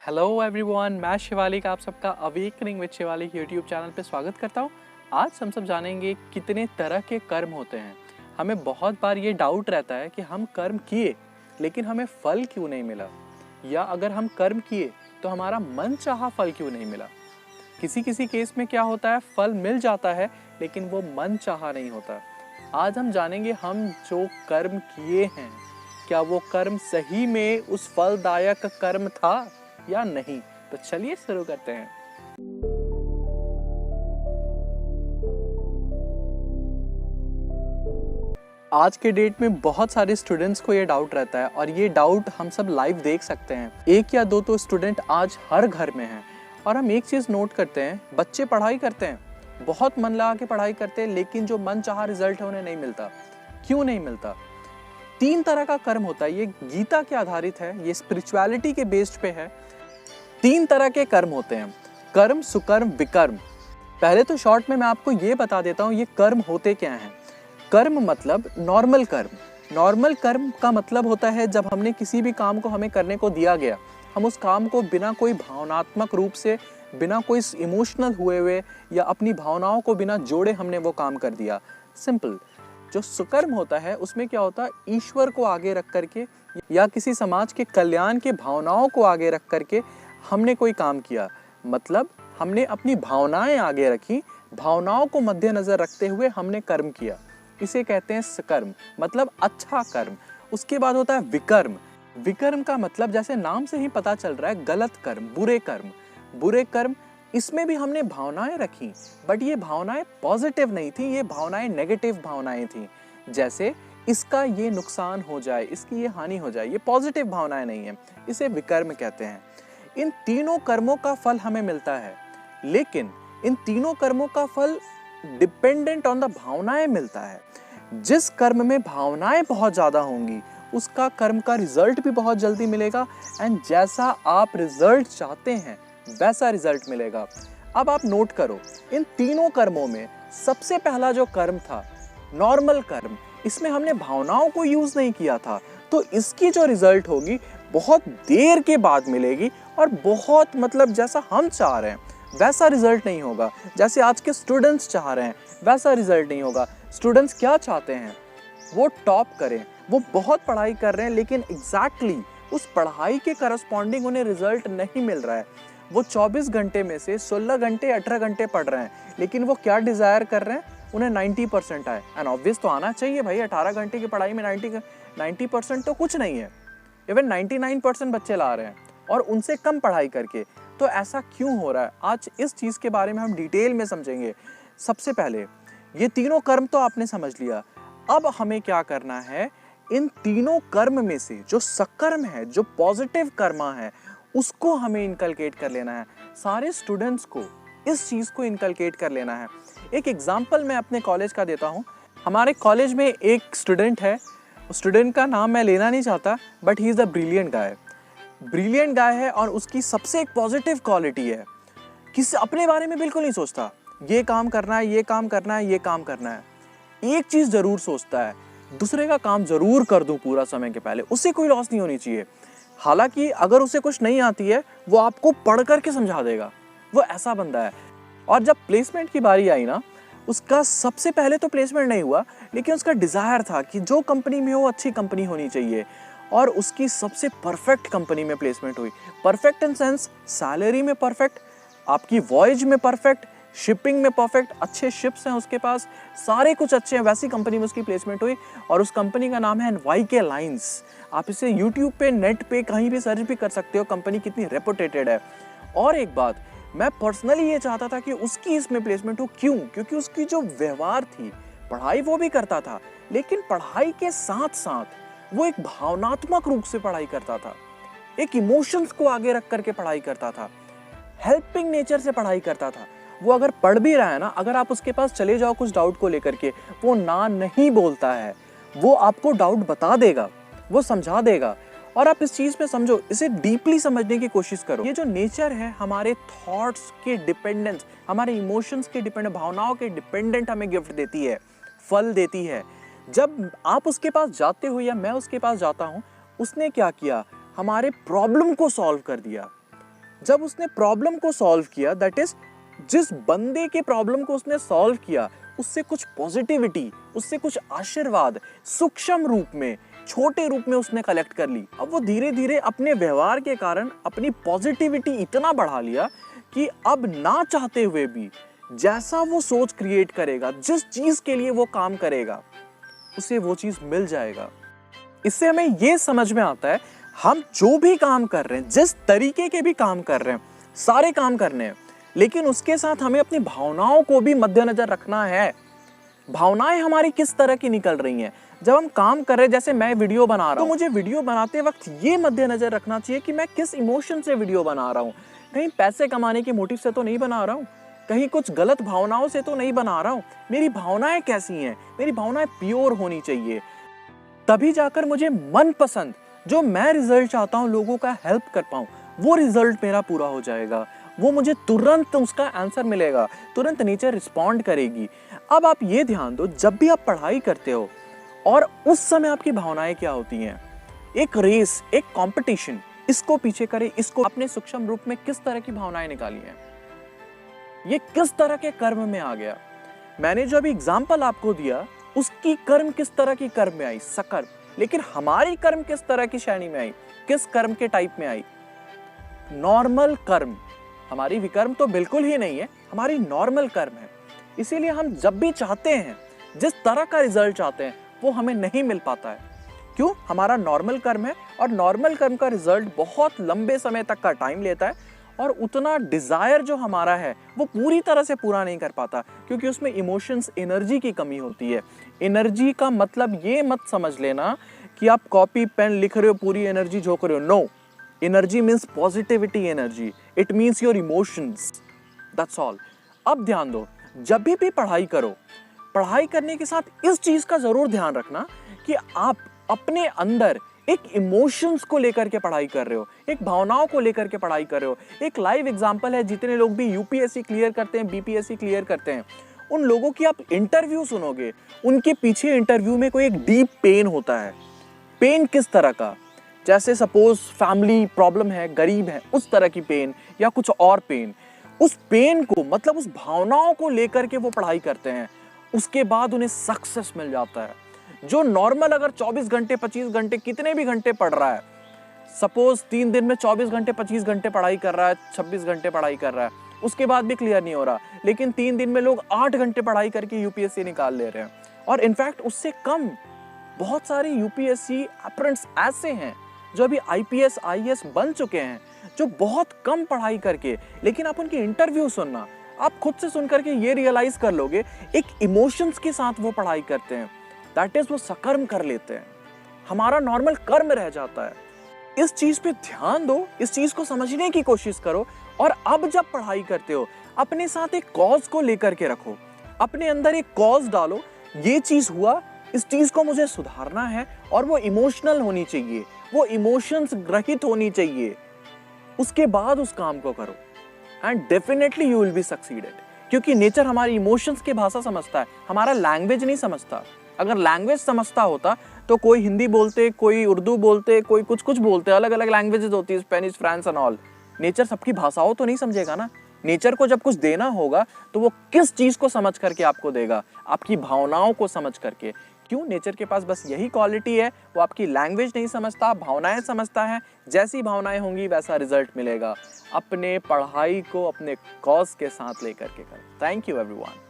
Hello everyone, मैं शिवालिक आप सबका awakening with Shivalik YouTube channel पे स्वागत करता हूँ। आज हम सब जानेंगे कितने तरह के कर्म होते हैं। हमें बहुत बार ये डाउट रहता है कि हम कर्म किए लेकिन हमें फल क्यों नहीं मिला, या अगर हम कर्म किए तो हमारा मन चाहा फल क्यों नहीं मिला। किसी किसी केस में क्या होता है, फल मिल जाता है लेकिन वो मन चाहा नहीं होता। आज हम जानेंगे हम जो कर्म किए हैं, क्या वो कर्म सही में उस फलदायक कर्म था या नहीं। तो चलिए शुरू करते हैं। आज के डेट में बहुत सारे स्टूडेंट्स को ये डाउट रहता है और ये डाउट हम सब लाइव देख सकते हैं। एक या दो तो स्टूडेंट आज हर घर में हैं और हम एक चीज नोट करते हैं, बच्चे पढ़ाई करते हैं, बहुत मन लगा के पढ़ाई करते हैं, लेकिन जो मन चाहा रिजल्ट है उन्हें नहीं मिलता। क्यों नहीं मिलता? 3 तरह का कर्म होता है। ये गीता के आधारित है, ये स्पिरिचुअलिटी के बेस्ड पे है। 3 तरह के कर्म होते हैं, कर्म, सुकर्म, विकर्म। पहले तो शॉर्ट में मैं आपको ये बता देता हूँ ये कर्म होते क्या हैं। कर्म मतलब नॉर्मल कर्म। नॉर्मल कर्म का मतलब होता है जब हमने किसी भी काम को हमें करने को दिया गया, हम उस काम को बिना कोई भावनात्मक रूप से, बिना कोई इमोशनल हुए या अपनी भावनाओं को बिना जोड़े हमने वो काम कर दिया। सिंपल। जो सुकर्म होता है उसमें क्या होता है, ईश्वर को आगे रख करके या किसी समाज के कल्याण के भावनाओं को आगे रख करके हमने कोई काम किया। मतलब हमने अपनी भावनाएं आगे रखी, भावनाओं को मद्देनजर रखते हुए हमने कर्म किया। इसे कहते हैं सकर्म, मतलब अच्छा कर्म। उसके बाद होता है विकर्म। विकर्म का मतलब जैसे नाम से ही पता चल रहा है, गलत कर्म, बुरे कर्म। बुरे कर्म, इसमें भी हमने भावनाएं रखी, बट ये भावनाएं पॉजिटिव नहीं थी, ये भावनाएं नेगेटिव भावनाएं थी। जैसे इसका ये नुकसान हो जाए, इसकी ये हानि हो जाए, ये पॉजिटिव भावनाएं नहीं है, इसे विकर्म कहते हैं। इन तीनों कर्मों का फल हमें मिलता है, लेकिन इन तीनों कर्मों का फल डिपेंडेंट ऑन द भावनाएं मिलता है। जिस कर्म में भावनाएं बहुत ज्यादा होंगी उसका कर्म का रिजल्ट भी बहुत जल्दी मिलेगा, एंड जैसा आप रिजल्ट चाहते हैं वैसा रिजल्ट मिलेगा। अब आप नोट करो, इन तीनों कर्मों में सबसे पहला जो कर्म था, नॉर्मल कर्म, इसमें हमने भावनाओं को यूज नहीं किया था, तो इसकी जो रिजल्ट होगी बहुत देर के बाद मिलेगी और बहुत, मतलब जैसा हम चाह रहे हैं वैसा रिजल्ट नहीं होगा। जैसे आज के स्टूडेंट्स चाह रहे हैं वैसा रिजल्ट नहीं होगा। स्टूडेंट्स क्या चाहते हैं, वो टॉप करें, वो बहुत पढ़ाई कर रहे हैं, लेकिन एग्जैक्टली उस पढ़ाई के करस्पॉन्डिंग उन्हें रिजल्ट नहीं मिल रहा है। वो 24 घंटे में से 16 घंटे 18 घंटे पढ़ रहे हैं, लेकिन वो क्या डिजायर कर रहे हैं, उन्हें 90% आए। एंड ऑब्वियस तो आना चाहिए भाई, 18 घंटे की पढ़ाई में 90% तो कुछ नहीं है। इवन 99% बच्चे ला रहे हैं और उनसे कम पढ़ाई करके। तो ऐसा क्यों हो रहा है, आज इस चीज के बारे में हम डिटेल में समझेंगे। सबसे पहले ये तीनों कर्म तो आपने समझ लिया, अब हमें क्या करना है, इन तीनों कर्म में से जो सकर्म है, जो पॉजिटिव कर्मा है, उसको हमें इनकलकेट कर लेना है। सारे स्टूडेंट्स को इस चीज को इनकलकेट कर लेना है। एक एग्जाम्पल मैं अपने कॉलेज का देता हूँ। हमारे कॉलेज में एक स्टूडेंट है, स्टूडेंट का नाम मैं लेना नहीं चाहता, but he is a brilliant guy. Brilliant guy है और उसकी सबसे एक पॉजिटिव क्वालिटी है, किसी अपने बारे में बिल्कुल नहीं सोचता, ये काम करना है, ये काम करना है, ये काम करना है। एक चीज जरूर सोचता है, दूसरे का काम जरूर कर दूं पूरा समय के पहले, उससे कोई लॉस नहीं होनी चाहिए। हालांकि अगर उसे कुछ नहीं आती है वो आपको पढ़ करके समझा देगा, वो ऐसा बंदा है। और जब प्लेसमेंट की बारी आई ना, उसका सबसे पहले तो प्लेसमेंट नहीं हुआ, लेकिन उसका डिजायर था कि जो कंपनी में हो अच्छी कंपनी होनी चाहिए, और उसकी सबसे परफेक्ट कंपनी में प्लेसमेंट हुई। परफेक्ट इन सेंस सैलरी में परफेक्ट, आपकी वॉयज में परफेक्ट, शिपिंग में परफेक्ट, अच्छे शिप्स हैं उसके पास, सारे कुछ अच्छे हैं, वैसी कंपनी में उसकी प्लेसमेंट हुई। और उस कंपनी का नाम है YK लाइंस। आप इसे यूट्यूब पे, नेट पे कहीं भी सर्च भी कर सकते हो, कंपनी कितनी रेपुटेटेड है। और एक बात, मैं पर्सनली ये चाहता था कि उसकी इसमें प्लेसमेंट हो। क्यों? क्योंकि उसकी जो व्यवहार थी, पढ़ाई वो भी करता था, लेकिन पढ़ाई के साथ साथ वो एक भावनात्मक रूप से पढ़ाई करता था, एक इमोशंस को आगे रख करके पढ़ाई करता था, हेल्पिंग नेचर से पढ़ाई करता था। वो अगर पढ़ भी रहा है ना, अगर आप उसके पास चले जाओ कुछ डाउट को लेकर के, वो ना नहीं बोलता है, वो आपको डाउट बता देगा, वो समझा देगा। और आप इस चीज में समझो, इसे डीपली समझने की कोशिश करो। ये जो नेचर है, हमारे थॉट्स के डिपेंडेंट, हमारे इमोशंस के डिपेंडेंट, भावनाओं के डिपेंडेंट हमें गिफ्ट देती है, फल देती है। जब आप उसके पास जाते हो या मैं उसके पास जाता हूं, उसने क्या किया, हमारे प्रॉब्लम को सॉल्व कर दिया। जब उसने प्रॉब्लम को सॉल्व किया, दैट इज जिस बंदे के प्रॉब्लम को उसने सॉल्व किया उससे कुछ पॉजिटिविटी, उससे कुछ आशीर्वाद सूक्ष्म रूप में, छोटे रूप में उसने कलेक्ट कर ली। अब वो धीरे धीरे अपने व्यवहार के कारण अपनी पॉजिटिविटी इतना बढ़ा लिया कि अब ना चाहते हुए भी जैसा वो सोच क्रिएट करेगा, जिस चीज के लिए वो काम करेगा, उसे वो चीज मिल जाएगा। इससे हमें ये समझ में आता है हम जो भी काम कर रहे हैं, जिस तरीके के भी काम कर रहे हैं, सारे काम करने हैं, लेकिन उसके साथ हमें अपनी भावनाओं को भी मद्देनजर रखना है। भावनाएं हमारी किस तरह की निकल रही हैं जब हम काम कर रहे हैं। जैसे मैं वीडियो बना रहा हूं, तो मुझे वीडियो बनाते वक्त ये मद्देनजर रखना चाहिए कि मैं किस इमोशन से वीडियो बना रहा हूं। कहीं पैसे कमाने के मोटिव से तो नहीं बना रहा हूं, कहीं कुछ गलत भावनाओं से तो नहीं बना रहा हूं। मेरी भावनाएं कैसी हैं? मेरी भावनाएं प्योर होनी चाहिए, तभी जाकर मुझे मनपसंद जो मैं रिजल्ट चाहता हूं, लोगों का हेल्प कर पाऊं, वो रिजल्ट मेरा पूरा हो जाएगा। वो मुझे तुरंत उसका आंसर मिलेगा, तुरंत नेचर रिस्पॉन्ड करेगी। अब आप ये ध्यान दो, जब भी आप पढ़ाई करते हो और उस समय आपकी भावनाएं क्या होती हैं, एक रेस, एक कंपटीशन, इसको पीछे करें, इसको अपने सूक्ष्म रूप में किस तरह की भावनाएं निकाली हैं, ये किस तरह के कर्म में आ गया। मैंने जो अभी एग्जाम्पल आपको दिया, उसकी कर्म किस तरह की कर्म में आई, सकर्म। लेकिन हमारी कर्म किस तरह की श्रेणी में आई, किस कर्म के टाइप में आई, नॉर्मल कर्म। हमारी विकर्म तो बिल्कुल ही नहीं है, हमारी नॉर्मल कर्म है। इसीलिए हम जब भी चाहते हैं, जिस तरह का रिजल्ट चाहते हैं, वो हमें नहीं मिल पाता है। क्यों? हमारा नॉर्मल कर्म है, और नॉर्मल कर्म का रिजल्ट बहुत लंबे समय तक का टाइम लेता है, और उतना डिजायर जो हमारा है वो पूरी तरह से पूरा नहीं कर पाता, क्योंकि उसमें इमोशंस, एनर्जी की कमी होती है। एनर्जी का मतलब ये मत समझ लेना कि आप कॉपी पेन लिख रहे हो, पूरी एनर्जी झोंक रहे हो। No, energy means positivity energy, it means your emotions, that's all. अब ध्यान दो, जब भी पढ़ाई करो, पढ़ाई करने के साथ इस चीज का जरूर ध्यान रखना कि आप अपने अंदर एक इमोशंस को लेकर के पढ़ाई कर रहे हो, एक भावनाओं को लेकर के पढ़ाई कर रहे हो। एक लाइव एग्जांपल है, जितने लोग भी यूपीएससी क्लियर करते हैं, बीपीएससी क्लियर करते हैं, उन लोगों की आप इंटरव्यू सुनोगे, उनके पीछे इंटरव्यू में कोई एक डीप पेन होता है। पेन किस तरह का? जैसे सपोज फैमिली प्रॉब्लम है, गरीब है, उस तरह की पेन, या कुछ और पेन। उस पेन को, मतलब उस भावनाओं को लेकर के वो पढ़ाई करते हैं, उसके बाद उन्हें सक्सेस मिल जाता है। जो नॉर्मल अगर 24 घंटे, 25 घंटे, कितने भी घंटे पढ़ रहा है, सपोज 3 दिन में 24 घंटे, 25 घंटे पढ़ाई कर रहा है, 26 घंटे पढ़ाई कर रहा है, उसके बाद भी क्लियर नहीं हो रहा, लेकिन 3 दिन में लोग 8 घंटे पढ़ाई करके यूपीएससी निकाल ले रहे हैं। और इनफैक्ट उससे कम बहुत सारे यूपीएससी एस्पिरेंट्स ऐसे हैं जो अभी आईपीएस, आईएएस बन चुके हैं, जो बहुत कम पढ़ाई करके, लेकिन आप उनके इंटरव्यू सुनना, आप खुद से सुन करके ये रियलाइज कर लोगे, एक इमोशंस के साथ वो पढ़ाई करते हैं, दैट इज वो सकर्म कर लेते हैं। हमारा नॉर्मल कर्म रह जाता है। इस चीज पे ध्यान दो, इस चीज को समझने की कोशिश करो, और अब जब पढ़ाई करते हो, अपने साथ एक कॉज को लेकर के रखो, अपने अंदर एक कॉज डालो, ये चीज हुआ, इस चीज को मुझे सुधारना है, और वो इमोशनल होनी चाहिए, वो इमोशंस रहित होनी चाहिए। उसके बाद उस काम को करो, and definitely you will be succeeded. क्योंकि नेचर हमारी इमोशंस की भाषा समझता है, हमारा लैंग्वेज नहीं समझता। अगर लैंग्वेज समझता होता तो कोई हिंदी बोलते, कोई उर्दू बोलते, कोई कुछ कुछ बोलते, अलग अलग लैंग्वेजेस होती है, Spanish, France and all. Nature सबकी भाषाओं तो नहीं समझेगा ना। नेचर को जब कुछ देना होगा तो वो किस चीज को समझ करके आपको देगा? आपकी भावनाओं को समझ करके। क्यों? नेचर के पास बस यही क्वालिटी है, वो आपकी लैंग्वेज नहीं समझता, भावनाएं समझता है। जैसी भावनाएं होंगी वैसा रिजल्ट मिलेगा। अपने पढ़ाई को अपने कॉज के साथ लेकर के करो। Thank you everyone.